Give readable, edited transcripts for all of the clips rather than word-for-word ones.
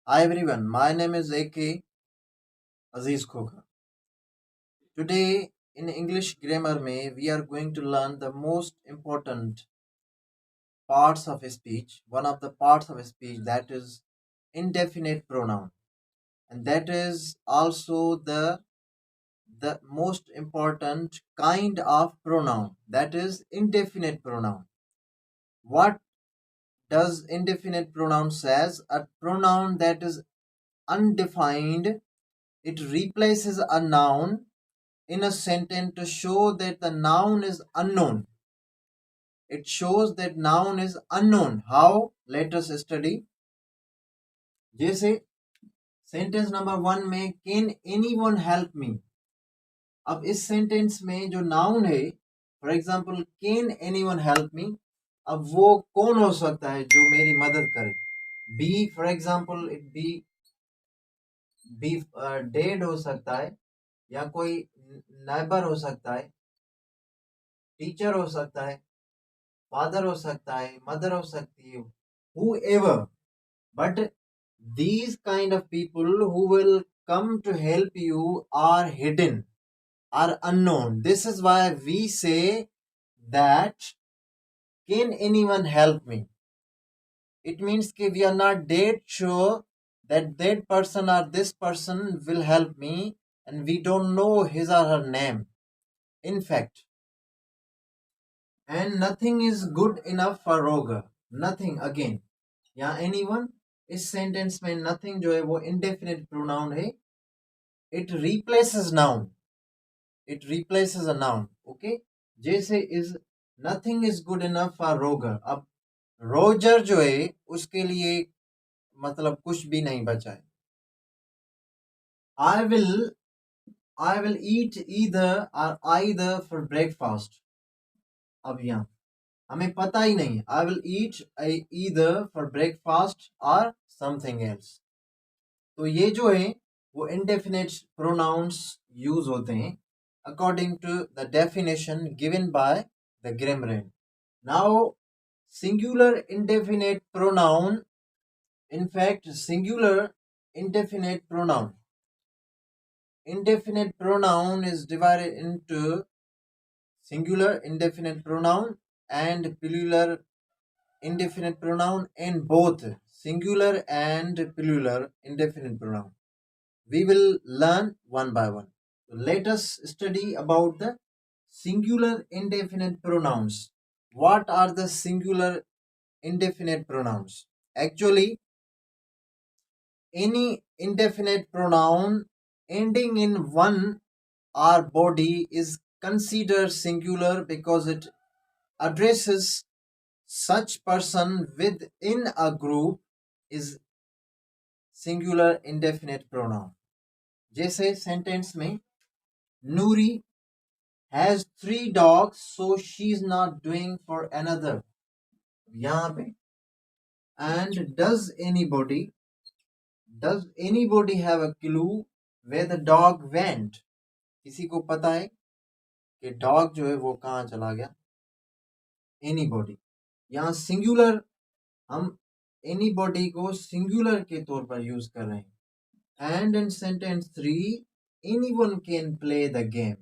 Hi everyone, my name is AK Aziz Khokhar. Today in English grammar mein, we are going to learn the most important parts of a speech. One of the parts of a speech, that is indefinite pronoun, and that is also the most important kind of pronoun, that is indefinite pronoun. What does indefinite pronoun says? A pronoun that is undefined. It replaces a noun in a sentence to show that the noun is unknown. It shows that noun is unknown. How? Let us study. जैसे sentence number 1 में can anyone help me. अब इस sentence में जो noun है, for example can anyone help me, अब वो कौन हो सकता है जो मेरी मदद करे? Be, for example it be dead हो सकता है, या कोई नेबर हो सकता है, टीचर हो सकता है, फादर हो सकता है, मदर हो सकती है, whoever. But these kind of people who will come to help you are hidden, are unknown. This is why we say that can anyone help me? It means that we are not dead sure that that person or this person will help me, and we don't know his or her name. In fact, and nothing is good enough for Roger. Nothing again. या anyone, इस sentence में nothing जो है वो indefinite pronoun है. It replaces noun. It replaces a noun. Okay. जैसे is nothing is good enough for Roger. अब Roger जो है उसके लिए मतलब कुछ भी नहीं बचा है. I will eat either or either for breakfast. अब यहाँ हमें पता ही नहीं. I will eat either for breakfast or something else. तो ये जो है वो indefinite pronouns यूज होते हैं according to the definition given by the grammarian. Now, singular indefinite pronoun, in fact, singular indefinite pronoun. Indefinite pronoun is divided into singular indefinite pronoun and plural indefinite pronoun, and both singular and plural indefinite pronoun. We will learn one by one. So let us study about the singular indefinite pronouns. What are the singular indefinite pronouns? Actually, any indefinite pronoun ending in one or body is considered singular because it addresses such person within a group is singular indefinite pronoun. जैसे sentence में Nuri has 3 dogs, so she's not doing for another. यहाँ पे and does anybody have a clue where the dog went? किसी को पता है कि dog जो है वो कहाँ चला गया? Anybody. यहाँ सिंगुलर, हम anybody को सिंगुलर के तौर पर यूज कर रहे हैं. And in sentence 3, anyone can play the game.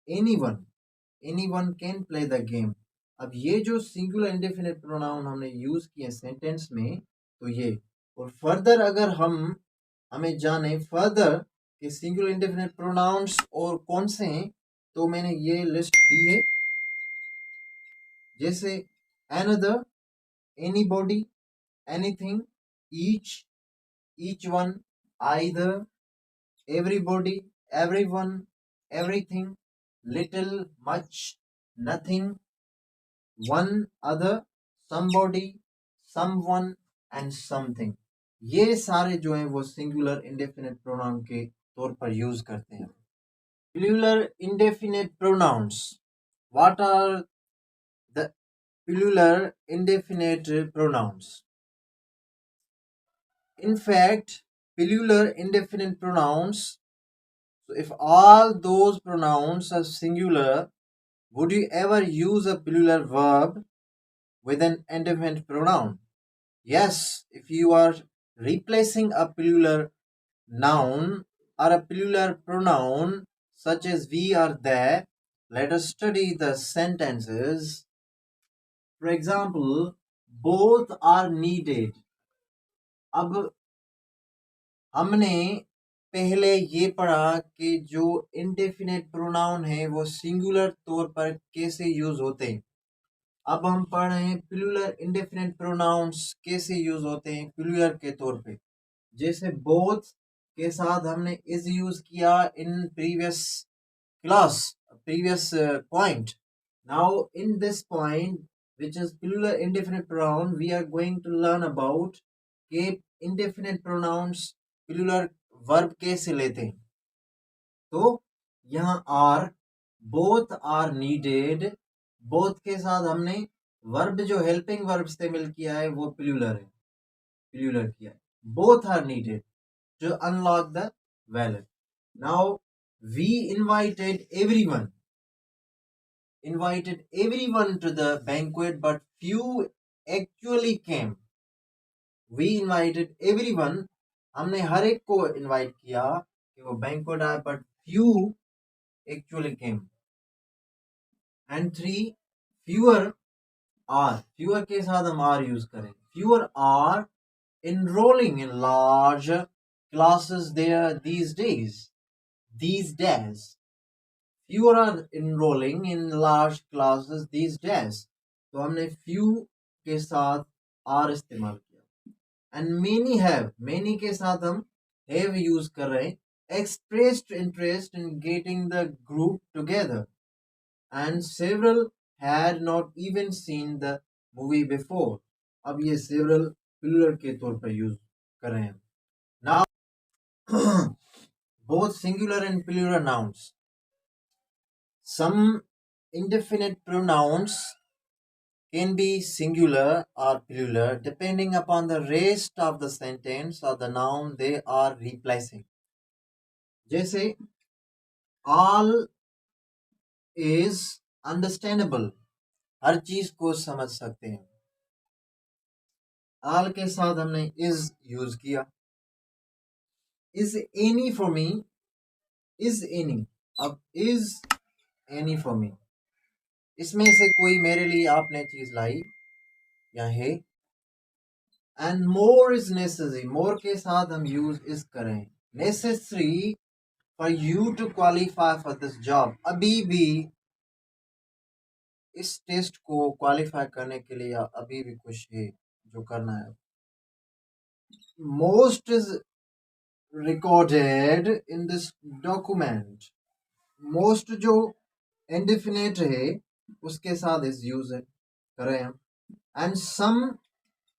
anyone can play the game. अब ये जो सिंगुलर इंडेफिनिट प्रोनाउन हमने यूज किए सेंटेंस में, तो ये, और फर्दर अगर हमें जाने फर्दर कि सिंगुलर इंडेफिनिट प्रोनाउंस और कौन से हैं, तो मैंने ये लिस्ट दी है. जैसे another, anybody, anything, each one, either, everybody, everyone, everything, little, much, nothing, one, other, somebody, someone and something. ये सारे जो हैं वो सिंगुलर इंडेफिनिट प्रोनाउन के तौर पर यूज करते हैं. Plural indefinite pronouns. What are the plural indefinite pronouns? In fact, plural indefinite pronouns, so if all those pronouns are singular, would you ever use a plural verb with an indefinite pronoun? Yes, if you are replacing a plural noun or a plural pronoun such as we or they. Let us study the sentences. For example, both are needed. अब हमने पहले ये पढ़ा कि जो indefinite pronoun है वो singular तौर पर कैसे यूज होते हैं। अब हम पढ़ रहे हैं प्लूरल इंडेफिनेट प्रोनाउंस कैसे यूज होते हैं प्लूरल के तौर पे। जैसे बोथ के साथ हमने इज यूज किया in previous class, previous point. Now in this point, which is plural indefinite pronoun, we are going to learn about के indefinite pronouns plural verb कैसे लेते हैं। तो यहाँ are, both are needed, both के साथ हमने वर्ब जो हेल्पिंग वर्ब से मिल किया है वो प्लूरल है, प्लूरल किया है। Both are needed to unlock the wallet. Now we invited everyone to the banquet, but few actually came. We invited everyone, हमने हर एक को इनवाइट किया कि वो बैंक्वेट आए, but few actually came. And 3, fewer are, fewer के साथ हम are यूज करें। fewer are enrolling in large classes there these days. Fewer are enrolling in large classes these days. तो हमने few के साथ are इस्तेमाल किया। And many के साथ हम have यूज कर रहे हैं। expressed interest in getting the group together. And several had not even seen the movie before. अब ये several plural के तौर पर यूज कर रहे हैं। Now both singular and plural nouns. Some indefinite pronouns can be singular or plural depending upon the rest of the sentence or the noun they are replacing. जैसे all is understandable, हर चीज को समझ सकते हैं। all के साथ हमने is use किया। is any for me, is any, अब is any for me, इसमें से कोई मेरे लिए आपने चीज लाई या है। And more is necessary, more के साथ हम यूज इज करें। Necessary for you to qualify for this job, अभी भी इस टेस्ट को क्वालिफाई करने के लिए अभी भी कुछ है जो करना है। Most is recorded in this document, most जो इंडेफिनेट है उसके साथ इज यूज करें हम। एंड सम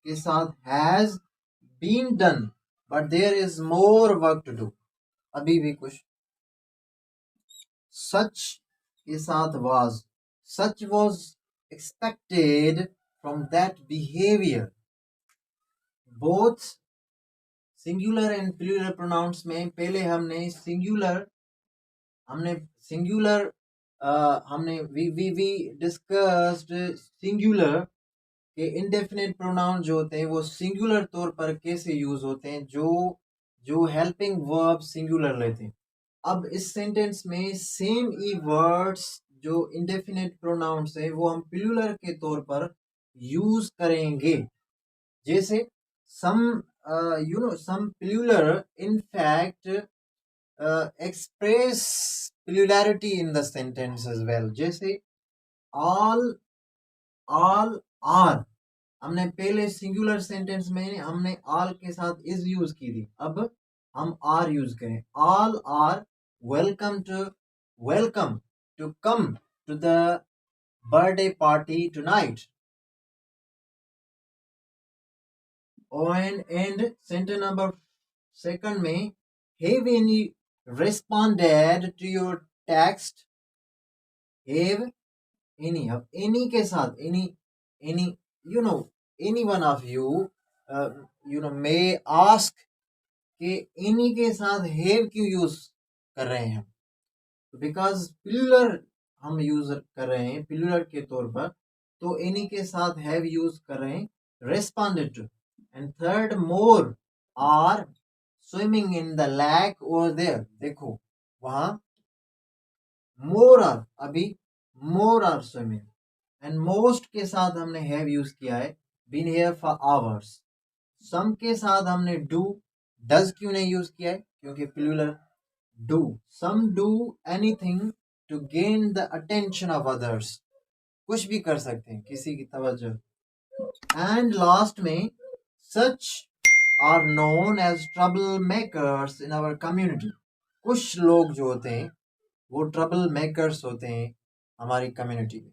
के साथ has been done but there is more work to do, अभी भी कुछ। सच के साथ was, such was expected from that behaviour. Both singular and plural pronouns में पहले हमने सिंगुलर हमने वी डिस्कस्ड सिंगुलर के इंडेफिनेट प्रोनाउन जो होते हैं वो सिंगुलर तौर पर कैसे यूज होते हैं, जो हेल्पिंग वर्ब सिंगुलर लेते हैं। अब इस सेंटेंस में सेम ई वर्ड्स जो इंडेफिनेट प्रोनाउंस है वो हम प्लूरल के तौर पर यूज करेंगे। जैसे सम some plural in fact express plurality in the sentence as well. जैसे all are, हमने पहले सिंगुलर सेंटेंस में हमने all के साथ is यूज की थी, अब हम are यूज करें। all are welcome to come to the birthday party tonight. And sentence number second में have any responded to your text, have any, अब any के साथ any any one of you may ask कि any के साथ have क्यों use कर रहे हैं, बिकॉज प्लूरल हम यूज कर रहे हैं प्लूरल के तौर पर, तो any के साथ have यूज कर रहे हैं। responded to. And third, more are swimming in the lake over there. देखो वहां मोर आर, अभी more are swimming, and most के साथ हमने हैव यूज किया है, been here for hours. Some के साथ हमने डू, डज क्यों नहीं यूज किया है, क्योंकि plural do. Some do anything to gain the attention of others, कुछ भी कर सकते हैं किसी की तवज्जो। एंड लास्ट में such are known as trouble makers in our community. कुछ लोग जो होते हैं वो ट्रबल मेकर्स होते हैं हमारी कम्युनिटी में।